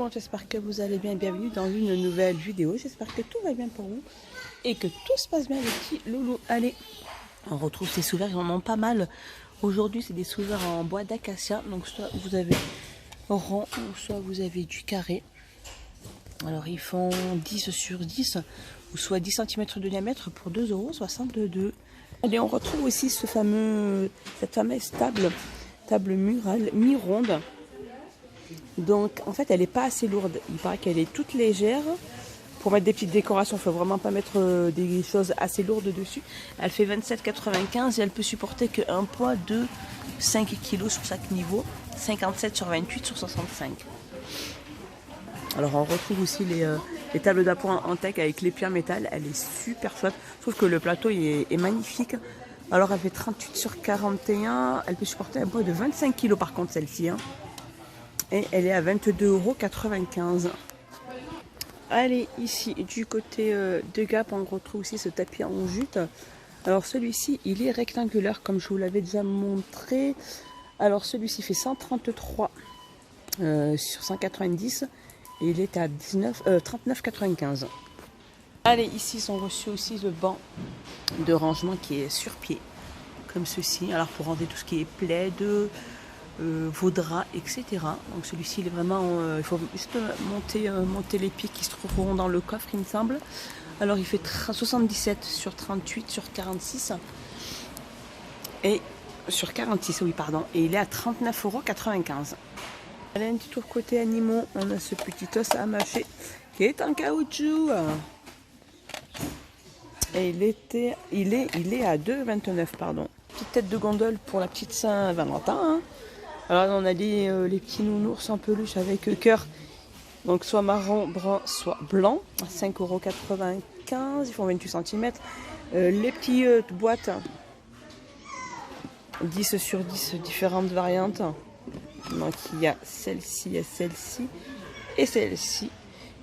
monde, j'espère que vous allez bien. Bienvenue dans une nouvelle vidéo. J'espère que tout va bien pour vous et que tout se passe bien les petits loulous. Allez, on retrouve ces sous-verts, ils en ont pas mal. Aujourd'hui, c'est des sous-verts en bois d'acacia. Donc soit vous avez rond ou soit vous avez du carré. Alors ils font 10 sur 10 ou soit 10 cm de diamètre pour 2,62 €. Allez, on retrouve aussi cette fameuse table murale mi-ronde. Donc en fait elle n'est pas assez lourde, il paraît qu'elle est toute légère. Pour mettre des petites décorations, il ne faut vraiment pas mettre des choses assez lourdes dessus. Elle fait 27,95 et elle peut supporter qu'un poids de 5 kg sur chaque niveau, 57 sur 28 sur 65. Alors on retrouve aussi les tables d'appoint en teck avec les pieds en métal, elle est super chouette. Je trouve que le plateau est magnifique. Alors elle fait 38 sur 41, elle peut supporter un poids de 25 kg par contre celle-ci. Hein. Et elle est à 22,95 €. Allez, ici du côté de Gap, on retrouve aussi ce tapis en jute. Alors celui-ci, il est rectangulaire comme je vous l'avais déjà montré. Alors celui-ci fait 133 sur 190 et il est à 39,95 €. Allez, ici sont reçus aussi le banc de rangement qui est sur pied, comme ceci. Alors pour ranger tout ce qui est plaid, vos draps, etc. Donc celui-ci il est vraiment, il faut juste monter les pieds qui se trouveront dans le coffre il me semble. Alors il fait 77 sur 38 sur 46 et sur 46 oui pardon, et il est à 39,95 €. Allez, un petit tour côté animaux, on a ce petit os à mâcher qui est en caoutchouc et il est à 2,29 €, pardon. Petite tête de gondole pour la petite Saint-Valentin, hein. Alors on a les petits nounours en peluche avec cœur, donc soit marron, brun, soit blanc, à 5,95 €, ils font 28 cm. Les petites boîtes, 10 sur 10, différentes variantes. Donc il y a celle-ci et celle-ci,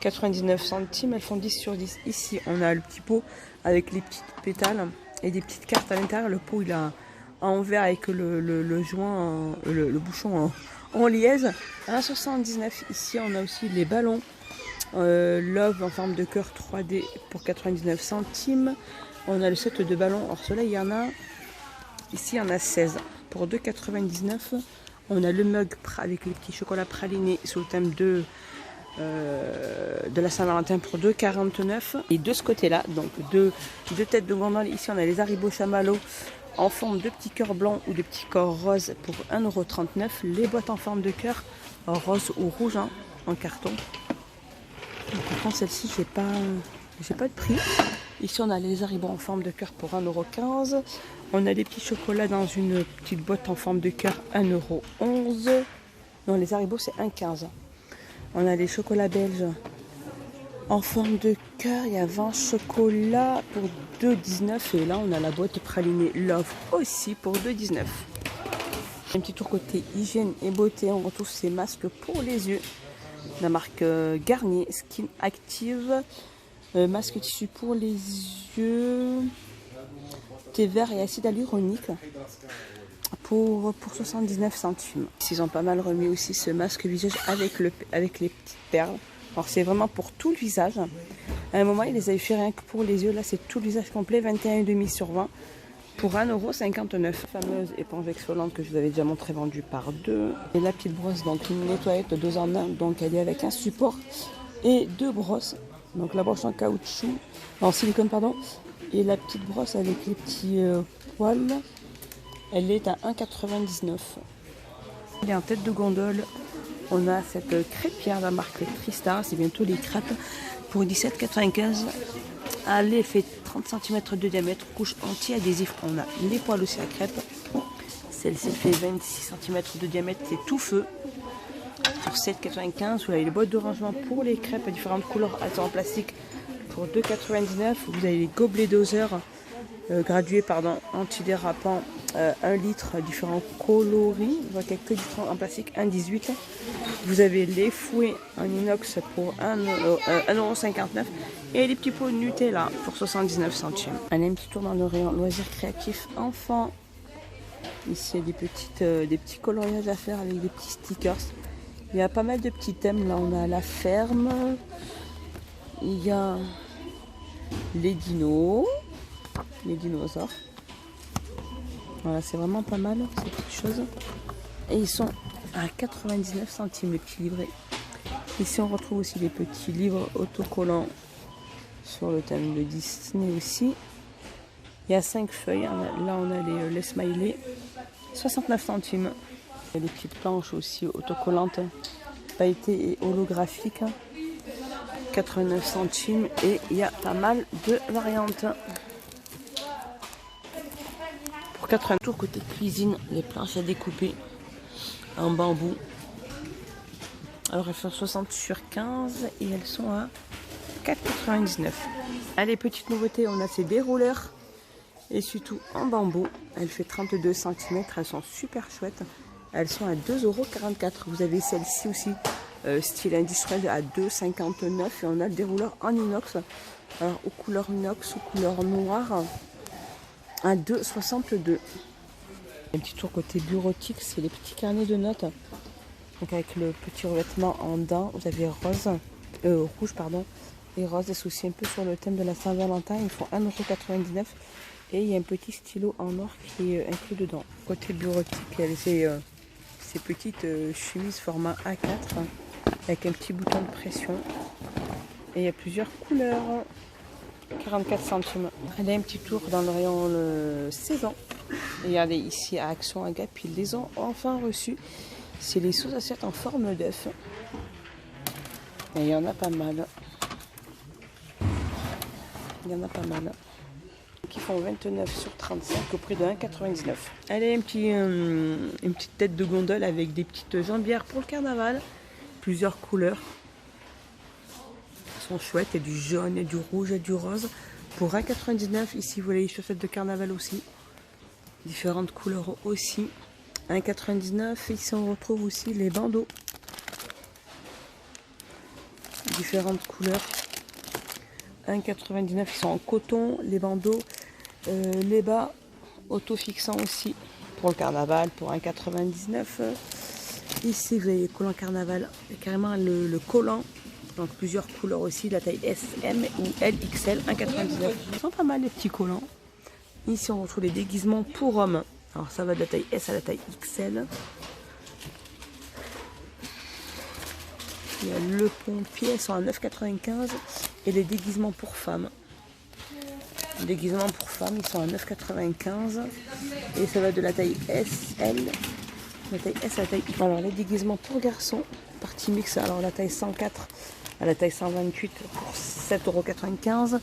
99 centimes, elles font 10 sur 10. Ici on a le petit pot avec les petites pétales et des petites cartes à l'intérieur. Le pot il a en verre avec le joint, le bouchon en liège, 1,79 €. Ici on a aussi les ballons Love en forme de cœur 3D pour 99 centimes. On a le set de ballons, or cela il y en a ici, il y en a 16 pour 2,99 €. On a le mug avec les petits chocolats pralinés sous le thème de la Saint-Valentin pour 2,49 €. Et de ce côté là, donc deux têtes de gondole. Ici on a les Haribo Chamallow en forme de petits cœurs blancs ou de petits cœurs roses pour 1,39 €. Les boîtes en forme de cœur rose ou rouge, hein, en carton. Par contre celle-ci j'ai pas de prix. Ici on a les Haribo en forme de cœur pour 1,15 €. On a des petits chocolats dans une petite boîte en forme de cœur, 1,11 €. Non, les Haribo c'est 1,15 €. On a des chocolats belges en forme de cœur, il y a 20 chocolats pour 2,19 € et là on a la boîte pralinée Love aussi pour 2,19 €. Un petit tour côté hygiène et beauté, on retrouve ces masques pour les yeux, la marque Garnier Skin Active, masque tissu pour les yeux, thé vert et acide hyaluronique pour 79 centimes. Ils ont pas mal remis aussi ce masque visage avec les petites perles. Alors c'est vraiment pour tout le visage. À un moment, ils les avaient fait rien que pour les yeux. Là, c'est tout le visage complet, 21,5 sur 20 pour 1,59 €. La fameuse éponge exfoliante que je vous avais déjà montré, vendue par 2. Et la petite brosse, donc une nettoyette 2 en 1. Donc elle est avec un support et 2 brosses. Donc la brosse en caoutchouc, en silicone pardon. Et la petite brosse avec les petits poils, elle est à 1,99 €. Elle est en tête de gondole. On a cette crêpière de la marque Tristar, c'est bientôt les crêpes pour 17,95 €. Elle fait 30 cm de diamètre, couche anti-adhésif. On a les poils aussi à crêpes. Celle-ci fait 26 cm de diamètre, c'est tout feu. Pour 7,95 €. Vous avez les boîtes de rangement pour les crêpes à différentes couleurs, elles sont en plastique pour 2,99 €. Vous avez les gobelets doseurs gradués antidérapants 1 litre, différents coloris, quelques litres en plastique, 1,18 €. Vous avez les fouets en inox pour 1,59 € et les petits pots Nutella pour 79 centimes. Allez, un petit tour dans le rayon loisirs créatifs enfants. Ici il y a des petits coloriages à faire avec des petits stickers. Il y a pas mal de petits thèmes. Là, on a la ferme. Il y a les dinos. Les dinosaures. Voilà, c'est vraiment pas mal ces petites choses. Et ils sont à 99 centimes les petits livrets. Ici, on retrouve aussi des petits livres autocollants sur le thème de Disney aussi. Il y a 5 feuilles. Là, on a les smileys. 69 centimes. Il y a des petites planches aussi autocollantes, pailletées et holographiques. 89 centimes. Et il y a pas mal de variantes. Pour 80 tours côté cuisine, les planches à découper en bambou. Alors elles font 60 sur 15 et elles sont à 4,99. Allez, petite nouveauté, on a ces dérouleurs et surtout en bambou. Elle fait 32 cm, elles sont super chouettes. Elles sont à 2,44 €. Vous avez celle-ci aussi, style industriel à 2,59 € et on a le dérouleur en inox. Alors aux couleurs inox ou couleur noire à 2,62 €. Un petit tour côté bureautique, c'est les petits carnets de notes. Donc avec le petit revêtement en dents, vous avez rouge pardon, et rose. Et c'est aussi un peu sur le thème de la Saint-Valentin. Ils font 1,99 € et il y a un petit stylo en or qui est inclus dedans. Côté bureautique, il y a ces petites chemises format A4 avec un petit bouton de pression. Et il y a plusieurs couleurs. 44 centimes. Allez, un petit tour dans le rayon saison. Regardez ici à Action Agap, ils les ont enfin reçus. C'est les sous-assiettes en forme d'œuf. Et il y en a pas mal. Il y en a pas mal. Qui font 29 sur 35 au prix de 1,99 €. Allez, une petite tête de gondole avec des petites jambières pour le carnaval. Plusieurs couleurs. Sont chouettes, il y a du jaune, il y a du rouge, il y a du rose pour 1,99 €. Ici vous voyez les chaussettes de carnaval aussi, différentes couleurs aussi, 1,99 €. Ici on retrouve aussi les bandeaux, différentes couleurs, 1,99 €. Ils sont en coton, les bandeaux, les bas auto-fixants aussi pour le carnaval pour 1,99 €. Ici vous avez les collants carnaval, carrément le collant. Donc plusieurs couleurs aussi, la taille S, M ou L, XL, 1,99 €. Ils sont pas mal les petits collants. Ici on retrouve les déguisements pour hommes. Alors ça va de la taille S à la taille XL. Il y a le pompier, elles sont à 9,95 € et les déguisements pour femmes. Les déguisements pour femmes, ils sont à 9,95 € et ça va de la taille S, L, la taille S à la taille XL. Alors les déguisements pour garçons, partie mix, alors la taille 104 à la taille 128 pour 7,95 €.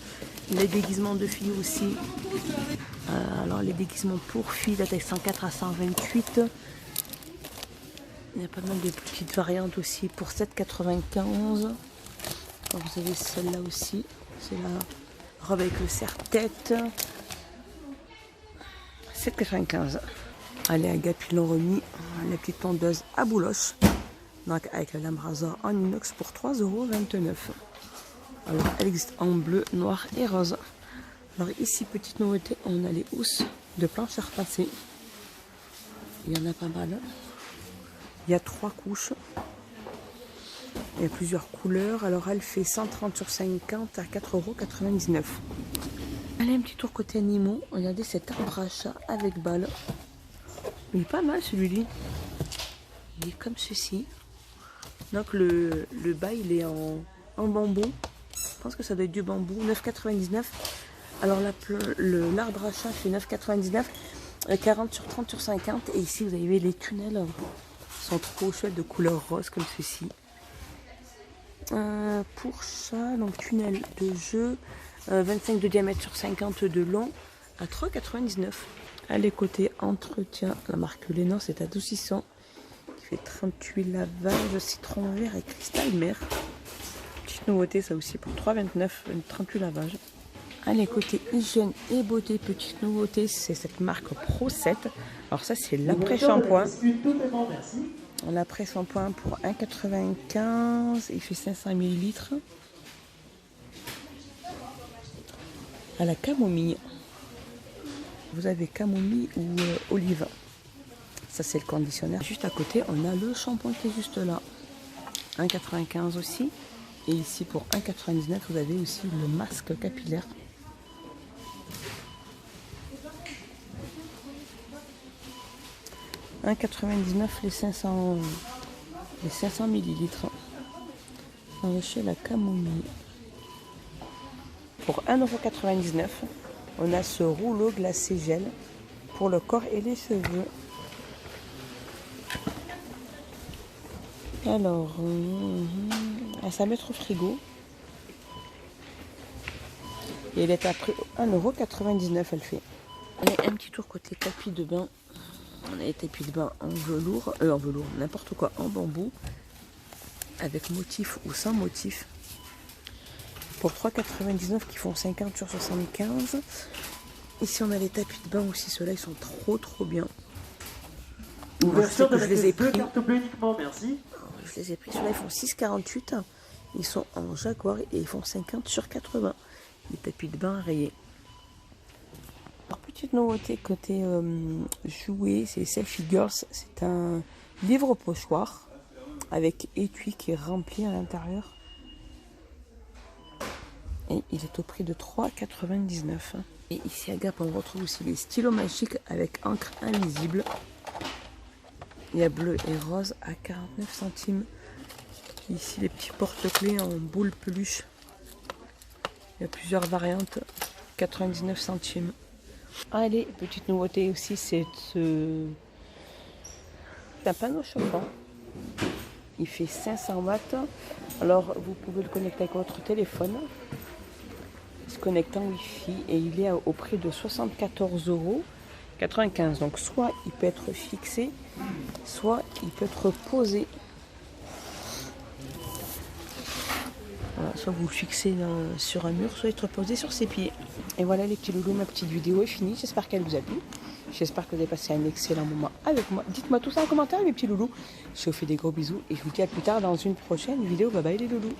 Les déguisements de filles aussi. Alors les déguisements pour filles, la taille 104 à 128. Il y a pas mal de petites variantes aussi pour 7,95 €. Vous avez celle-là aussi. C'est la robe avec le serre-tête. 7,95 €. Allez, à Gap, ils l'ont remis. La petite tondeuse à bouloche. Donc avec la lame rasoir en inox pour 3,29 €. Alors elle existe en bleu, noir et rose. Alors ici, petite nouveauté, on a les housses de planche à repasser. Il y en a pas mal. Il y a 3 couches. Il y a plusieurs couleurs. Alors elle fait 130 sur 50 à 4,99 €. Allez, un petit tour côté animaux. Regardez cet arbre à chat avec balle. Il est pas mal celui-là. Il est comme ceci. Donc le bas il est en bambou. Je pense que ça doit être du bambou. 9,99 €. Alors l'arbre à chat fait 9,99 €. 40 sur 30 sur 50. Et ici vous avez les tunnels. Ils sont trop chouettes de couleur rose comme ceci. Pour chat, donc tunnel de jeu. 25 de diamètre sur 50 de long. À 3,99 €. Allez, côté entretien, la marque Lénon, c'est à 12,600 €. Qui fait 38 lavages, citron vert et cristal mer. Petite nouveauté, ça aussi pour 3,29 €, 38 lavages. Allez, côté hygiène et beauté, petite nouveauté, c'est cette marque Pro 7. Alors ça, c'est l'après-shampoing. L'après-shampoing pour 1,95 €. Il fait 500 ml. À la camomille. Vous avez camomille ou olive. Ça, c'est le conditionnaire. Juste à côté, on a le shampoing qui est juste là. 1,95 aussi. Et ici pour 1,99 vous avez aussi le masque capillaire. « 1,99 les 500 millilitres. On est chez la camomille. Pour 1,99 €, on a ce rouleau glacé gel pour le corps et les cheveux. Alors, à sa mettre au frigo. Et elle est à prix 1,99 € elle fait. Allez, un petit tour côté tapis de bain. On a les tapis de bain en velours, n'importe quoi, en bambou, avec motif ou sans motif. Pour 3,99 qui font 50 sur 75. Ici on a les tapis de bain aussi, ceux-là ils sont trop bien. Ouverture de la caisse bleue, carte bleue uniquement, merci. Je les ai pris, ceux-là ils font 6,48. Ils sont en jaguar et ils font 50 sur 80. Les tapis de bain rayés. Alors, petite nouveauté côté jouet, c'est Selfie Girls. C'est un livre pochoir avec étui qui est rempli à l'intérieur. Et il est au prix de 3,99 €. Et ici à Gap, on retrouve aussi les stylos magiques avec encre invisible. Il y a bleu et rose à 49 centimes. Ici les petits porte-clés en boule peluche. Il y a plusieurs variantes. 99 centimes. Allez, petite nouveauté aussi, c'est un panneau chauffant. Il fait 500 watts. Alors vous pouvez le connecter avec votre téléphone. Il se connecte en Wi-Fi et il est au prix de 74,95 €. Donc soit il peut être fixé, soit il peut être posé. Voilà, soit vous le fixez sur un mur, soit être posé sur ses pieds. Et voilà les petits loulous, ma petite vidéo est finie. J'espère qu'elle vous a plu. J'espère que vous avez passé un excellent moment avec moi. Dites-moi tout ça en commentaire mes petits loulous. Je vous fais des gros bisous et je vous dis à plus tard dans une prochaine vidéo. Bye bye les loulous.